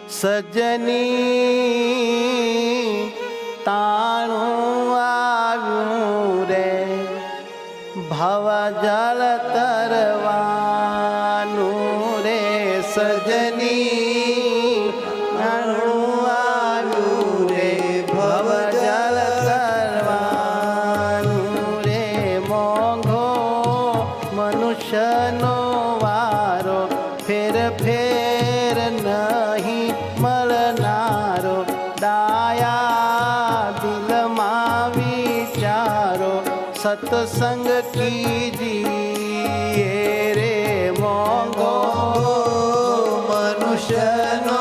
સજની તાણું આવ્યું રે ભવજળ તરવાનું રે સજની તાણું આવ્યું રે ભવજળ તરવાનું રે મોંઘો મનુષ્યનો વારો ફેર ફેર નહીં મળનારો ડાયા દિલમાં વિચારો સત્સંગ કીજીએ રે મોંઘો મનુષ્યનો